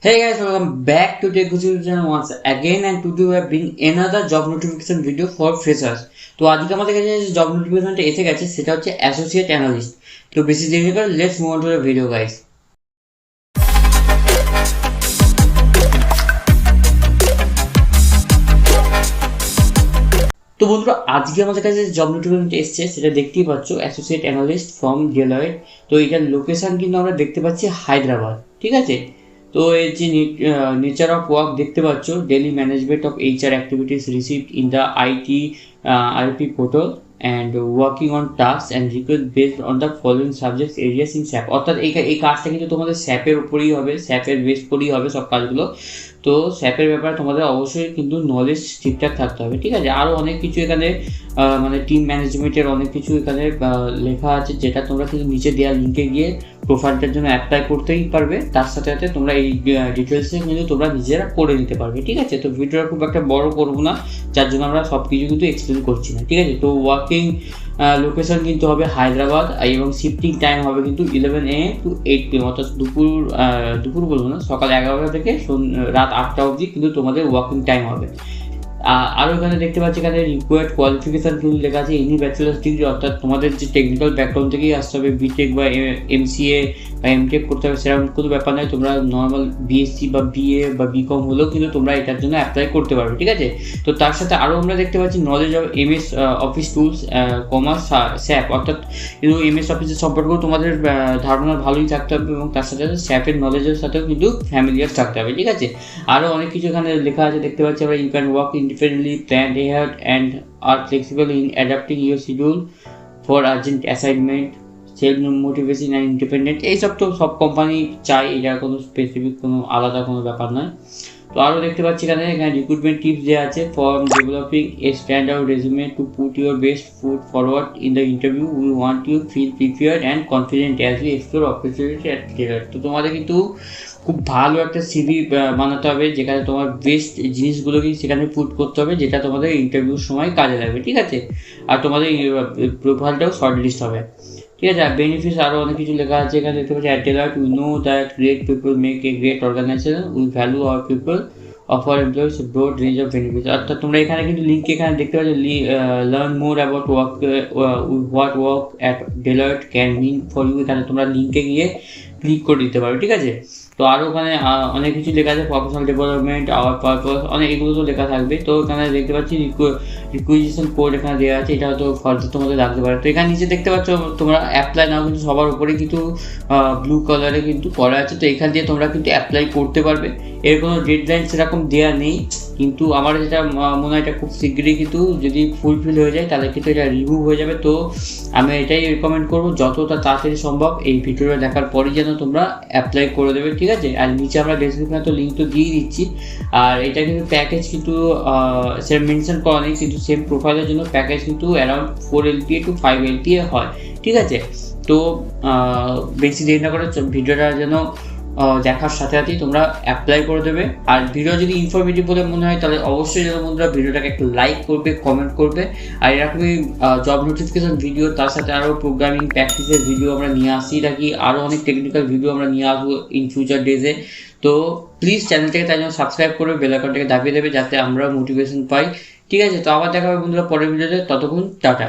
Hey guys, welcome back to Tech Ghosh channel once again, and today we have been another job notification video for freshers. তো আজকে আমাদের কাছে যে job নোটিফিকেশনটা এসে গেছে সেটা হচ্ছে অ্যাসোসিয়েট অ্যানালিস্ট। তো বেশি দেরি করে let's move on to the video guys. তো বন্ধুরা, আজকে আমাদের কাছে যে জব নোটিফিকেশনটা এসেছে সেটা দেখতেই পাচ্ছ, অ্যাসোসিয়েট অ্যানালিস্ট ফ্রম ডেলয়েট। তো এটার লোকেশন কিন্তু আমরা দেখতে পাচ্ছি হায়দ্রাবাদ, ঠিক আছে। তো এর যে নেচার অফ ওয়ার্ক দেখতে পাচ্ছ, daily management of HR activities received in the IP portal and working on task and request based on the following subjects areas in sap. অর্থাৎ এই কাজটা কিন্তু তোমাদের স্যাপের উপরেই হবে, স্যাপের বেস করেই হবে সব কাজগুলো। তো স্যাপের ব্যাপারে তোমাদের অবশ্যই কিন্তু নলেজ ঠিকঠাক থাকতে হবে, ঠিক আছে। আরও অনেক কিছু এখানে মানে টিম ম্যানেজমেন্টের অনেক কিছু এখানে লেখা আছে, যেটা তোমরা কিন্তু নিচে দেওয়া লিঙ্কে গিয়ে প্রোফাইলটার জন্য অ্যাপ্লাই করতেই পারবে। তার সাথে সাথে তোমরা এই ডিটেলসে কিন্তু তোমরা নিজেরা করে নিতে পারবে, ঠিক আছে। তো ভিডিওটা খুব একটা বড় করবো না, যার জন্য আমরা সব কিছু কিন্তু এক্সপ্লেন করছি না, ঠিক আছে। তো ওয়ার্কিং লোকেশন কিন্তু হবে হায়দ্রাবাদ, এবং শিফটিং টাইম হবে কিন্তু 11 AM to 8 PM, অর্থাৎ দুপুর বলবো না, সকাল 11টা থেকে রাত 8টা অবধি কিন্তু তোমাদের ওয়ার্কিং টাইম হবে। আরও এখানে দেখতে পাচ্ছি এখানে রিকোয়ার্ড কোয়ালিফিকেশান কিন্তু লেখা আছে এনি ব্যাচেলার্স ডিগ্রি, অর্থাৎ তোমাদের যে টেকনিক্যাল ব্যাকগ্রাউন্ড থেকেই আসতে হবে, বিটেক বা এমসিএ বা এমটেক করতে হবে সেরকম কোনো ব্যাপার নয়। তোমরা নর্মাল বিএসসি বা বিএ বা বিকম হলেও কিন্তু তোমরা এটার জন্য অ্যাপ্লাই করতে পারবে, ঠিক আছে। তো তার সাথে আরও আমরা দেখতে পাচ্ছি knowledge of MS office tools, commerce, sap, অর্থাৎ কিন্তু এমএস অফিসের সম্পর্কেও তোমাদের ধারণা ভালোই থাকতে হবে, এবং তার সাথে সাথে স্যাপের নলেজের সাথেও কিন্তু ফ্যামিলিয়ার থাকতে হবে, ঠিক আছে। আরও অনেক কিছু এখানে লেখা আছে দেখতে পাচ্ছি আমরা, you can work independently, plan ahead, and are flexible in adapting your schedule for urgent assignment, self motivation and independent। এইসব তো সব কোম্পানি চাই, এটা কোনো স্পেসিফিক কোনো আলাদা কোনো ব্যাপার নয়। তো আরও দেখতে পাচ্ছি এখানে রিক্রুটমেন্ট টিপস দেওয়া আছে, for developing a stand out resume to put your best foot forward in the interview, we want you feel prepared and confident as you explore opportunity at Deloitte. তো তোমাদের কিন্তু খুব ভালো একটা সিভি বানাতে হবে, যেখানে তোমার বেস্ট জিনিসগুলোকে সেখানে পুট করতে হবে, যেটা তোমাদের ইন্টারভিউর সময় কাজে লাগবে, ঠিক আছে। আর তোমাদের প্রোফাইলটাও শর্ট লিস্ট হবে, ঠিক আছে। আর বেনিফিটস আরও অনেক কিছু লেখা আছে এখানে দেখতে পাচ্ছি, at Deloitte we know that great people make a great organisation, we value our people, offer employees broad range of benefits. অর্থাৎ তোমরা এখানে কিন্তু লিঙ্ক এখানে দেখতে পাচ্ছ, learn more about what work at Deloitte can mean for you. এখানে তোমরা লিঙ্কে গিয়ে ক্লিক করে দিতে পারো, ঠিক আছে। তো আরও ওখানে অনেক কিছু লেখা আছে, প্রফেশনাল ডেভেলপমেন্ট, আওয়ার পারপাস, অনেক এগুলো তো লেখা থাকবে। তো এখানে দেখতে পাচ্ছি রিকুইজিশন কোড এখানে দেওয়া আছে, এটা হয়তো ফার্দার তোমাদের লাগতে পারে। তো এখানে নিচে দেখতে পাচ্ছ তোমরা অ্যাপ্লাই নাও কিন্তু সবার উপরে কিন্তু ব্লু কালারে কিন্তু করা আছে। তো এখান দিয়ে তোমরা কিন্তু অ্যাপ্লাই করতে পারবে, এর কোনো ডেডলাইন সেরকম দেওয়া নেই, কিন্তু আমার যেটা মনে হয় এটা খুব শীঘ্রই কিন্তু যদি ফুলফিল হয়ে যায় তাহলে কিন্তু এটা রিমুভ হয়ে যাবে। তো আমি এটাই রেকমেন্ড করবো যতটা তাড়াতাড়ি সম্ভব এই ভিডিওটা দেখার পরই যেন তোমরা অ্যাপ্লাই করে দেবে, ঠিক আছে। আর নিচে আমরা ডেসক্রিপশনে তো লিঙ্ক তো দিয়ে দিচ্ছি। আর এটা কিন্তু প্যাকেজ কিন্তু সেটা মেনশন করা নেই, কিন্তু সেম প্রোফাইলের জন্য প্যাকেজ কিন্তু অ্যারাউন্ড 4 LPA to 5 LPA হয়, ঠিক আছে। তো বেশি দেরি না করে ভিডিওটা যেন দেখার সাথে সাথেই তোমরা অ্যাপ্লাই করে দেবে। আর ভিডিও যদি ইনফরমেটিভ বলে মনে হয় তাহলে অবশ্যই যেন বন্ধুরা ভিডিওটাকে একটু লাইক করবে, কমেন্ট করবে। আর এরকমই জব নোটিফিকেশন ভিডিও, তার সাথে আরও প্রোগ্রামিং প্র্যাকটিসের ভিডিও আমরা নিয়ে আসতেই থাকি, আরও অনেক টেকনিক্যাল ভিডিও আমরা নিয়ে আসবো ইন ফিউচার ডেজে। তো প্লিজ চ্যানেলটাকে তাই জন্য সাবস্ক্রাইব করবে, বেল আইকনটাকে দাবিয়ে দেবে, যাতে আমরা মোটিভেশন পাই, ঠিক আছে। তো আবার দেখা হবে বন্ধুরা পরের ভিডিওতে, ততক্ষণ টাটা।